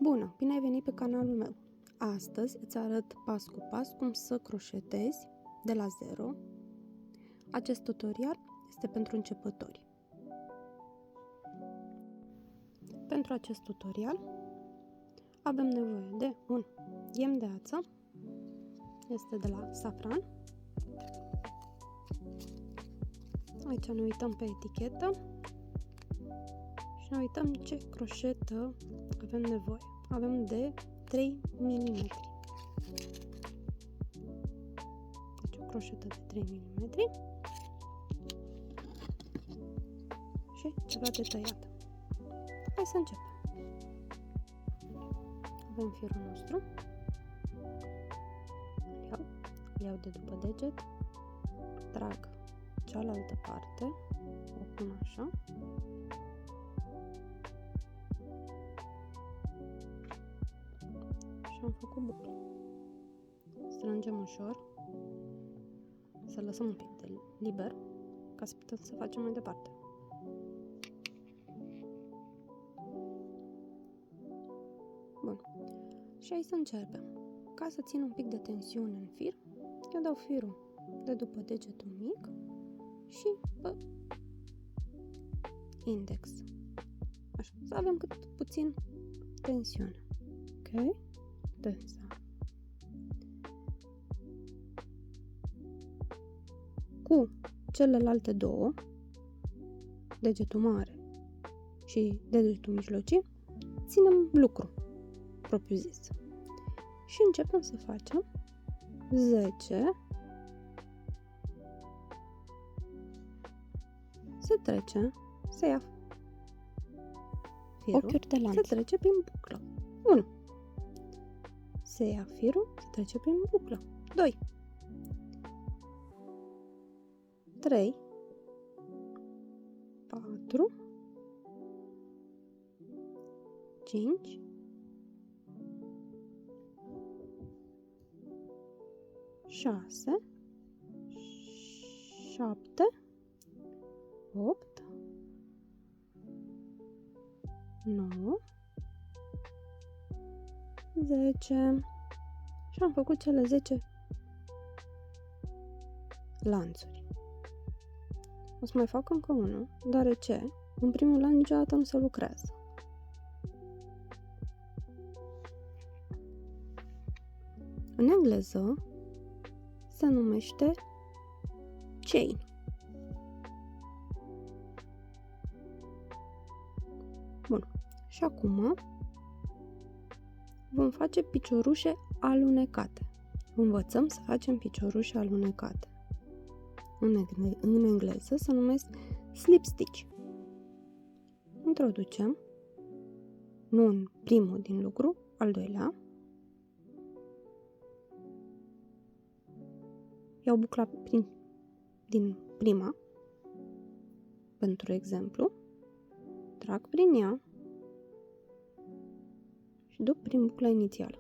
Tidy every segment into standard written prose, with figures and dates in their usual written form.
Bună! Bine ai venit pe canalul meu! Astăzi îți arăt pas cu pas cum să croșetezi de la zero. Acest tutorial este pentru începători. Pentru acest tutorial avem nevoie de un ghem de ață, este de la Safran. Aici ne uităm pe etichetă și ne uităm ce croșetă avem nevoie. Avem de 3 mm. Deci o croșetă de 3 mm și ceva de tăiat. Hai să începem. Avem firul nostru. Îl iau de după deget, trag cealaltă parte, o pun așa. Și am făcut buclă. Strângem ușor, să lăsăm un pic de liber, ca să putem să facem mai departe. Bun. Și hai să începem. Ca să țin un pic de tensiune în fir, eu dau firul de după degetul mic și pe index. Așa, să avem cât puțin tensiune. Ok? Tensa. Cu celelalte două, degetul mare și degetul mijlocii, ținem lucru propriu zis. Și începem să facem 10, se trece, se ia firul, ochiuri de lanț, se trece prin buclă. 1. Se ia firul, se trece prin buclă. 2. 3. 4. 5. 6. 7. 8. 9. 10. Și am făcut cele 10 lanțuri. O să mai fac încă unul, deoarece în primul lanț niciodată nu se lucrează. În engleză se numește chain. Bun. Și acum vom face piciorușe alunecate. Învățăm să facem piciorușe alunecate. În engleză se numesc slip stitch. Introducem, nu în primul din lucru, al doilea. Iau bucla din prima, pentru exemplu, trag prin ea și duc prin bucla inițială.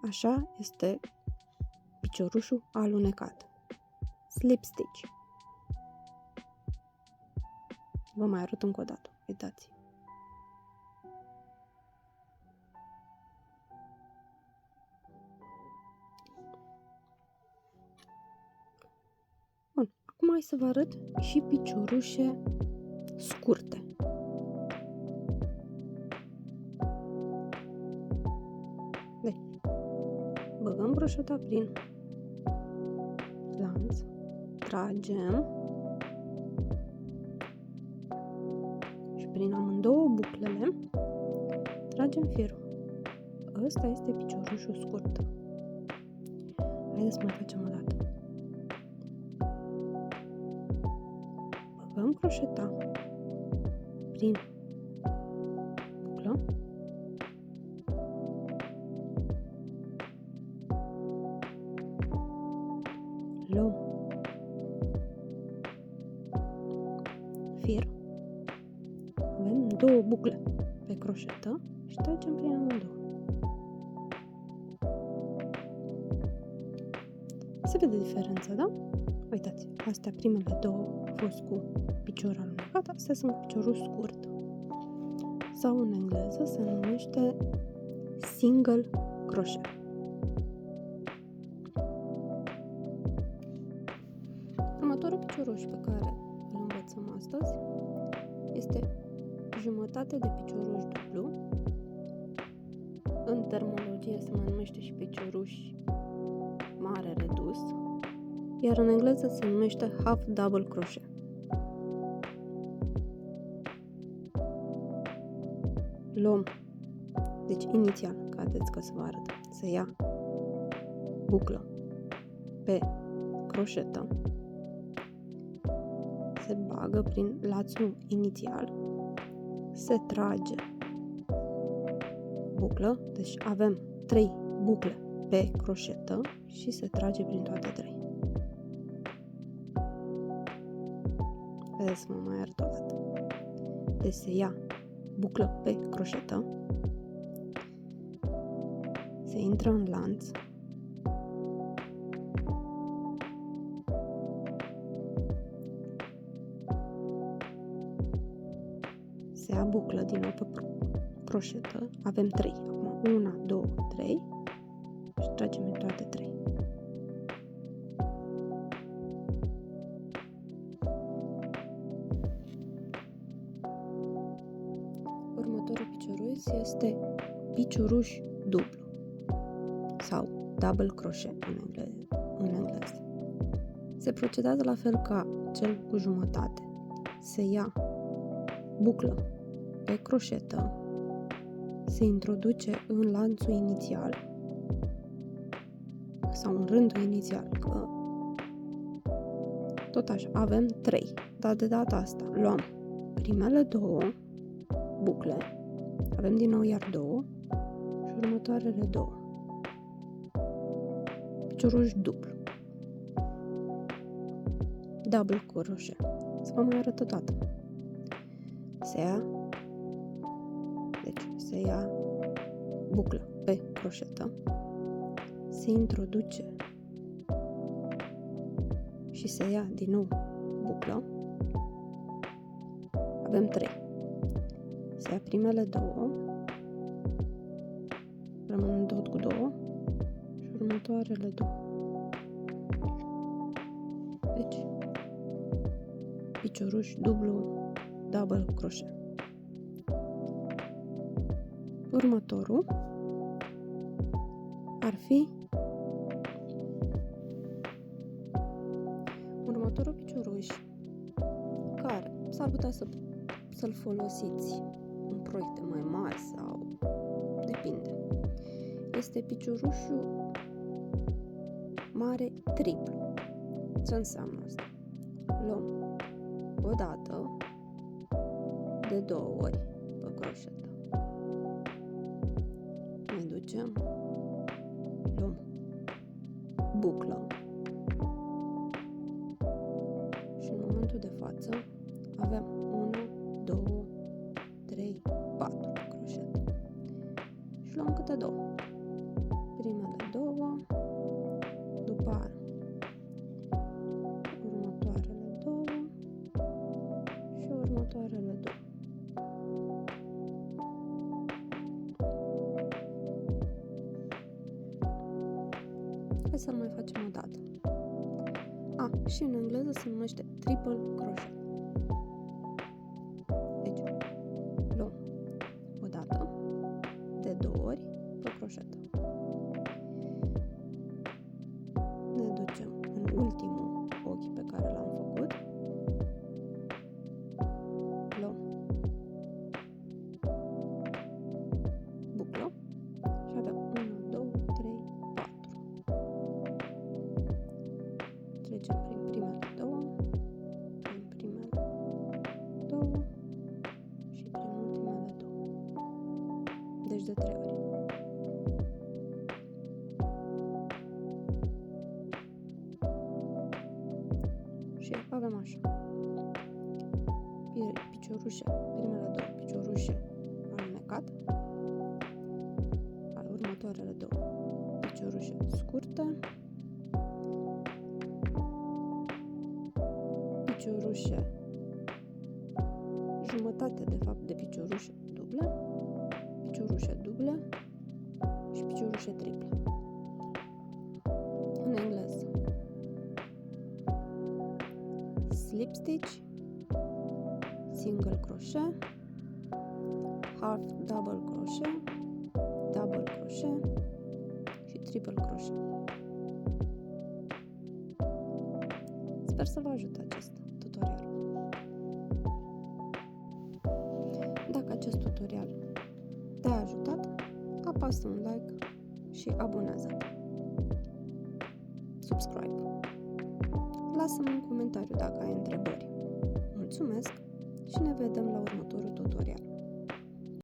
Așa este piciorușul alunecat. Slip stitch. Vă mai arăt încă o dată. Uitați. Bun. Acum hai să vă arăt și piciorușe scurte. Băgăm broșeta prin lanț, tragem și prin amândouă buclele tragem firul. Ăsta este piciorușul scurt. Haideți să mai facem o dată. Băgăm croșeta prin buclă, luăm fir, avem două bucle pe croșetă și tragem prin amândouă. Se vede diferența, da? Uitați, astea primele două au fost cu picior alunecat, astea sunt cu piciorul scurt. sau în engleză se numește single crochet. Următorul picioruș pe care îl învățăm astăzi este jumătate de picioruș dublu. În terminologie se mai numește și picioruș mare redus, iar în engleză se numește half double crochet. Luăm, deci inițial, vedeți că se vă arătă, se ia buclă pe croșetă, se bagă prin lațul inițial, se trage buclă, deci avem 3 bucle pe croșetă și se trage prin toate 3. Vedeți, mă mai arăt o dată. Deci se ia buclă pe croșetă, se intră în lanț, se ia buclă din nou pe croșetă, avem 3, acum 1, 2, 3 și tragem în toate 3. Următorul picioruș este picioruș dublu sau double crochet în engleză. Se procedează la fel ca cel cu jumătate. Se ia buclă pe croșetă, se introduce în lanțul inițial sau în rândul inițial, că tot așa, avem 3, dar de data asta luăm primele 2 bucle, avem din nou iar 2 și următoarele 2. Picioruș dublu. Double crochet. Să vă mai arăt o dată. Se ia buclă pe croșetă, se introduce și se ia din nou buclă. Avem 3. Se ia primele 2, rămân tot cu 2 și următoarele 2. Deci, picioruș dublu, double crochet. Următorul ar fi următorul picioruș care s-ar putea să-l folosiți în proiecte mai mari sau depinde. Este piciorușul mare triplu. Ce înseamnă asta? Luăm o dată de 2 ori pe croșetă. Ne ducem, luăm buclă și în momentul de față avem 1, 2, 3, 4 pe croșetă și luăm câte 2. Primele 2, după aia următoarele 2 și următoarele 2. Hai să-l mai facem o dată. Și în engleză se numește triple crochet. Deci, luăm o dată de 2 ori pe croșetă. Ne ducem în ultimul ochi pe care l-am făcut. Luăm buclă și avem 1, 2, 3, 4. Trecem prin primele 2, prin primele 2 și prin ultimele 2. Deci de 3 ori. Și avem așa. Piciorușe, primele 2 piciorușe alunecat. Următoarele 2 piciorușe scurte. Piciorușe, jumătate de fapt de piciorușe dublu duble, piciorușe duble și piciorușe triple. În engleză. Slip stitch, single crochet, half double crochet, double crochet și triple crochet. Sper să vă ajute acest tutorial. Dacă acest tutorial te-a ajutat, apasă un like și abonează-te. Subscribe. Lasă-mi un comentariu dacă ai întrebări. Mulțumesc și ne vedem la următorul tutorial.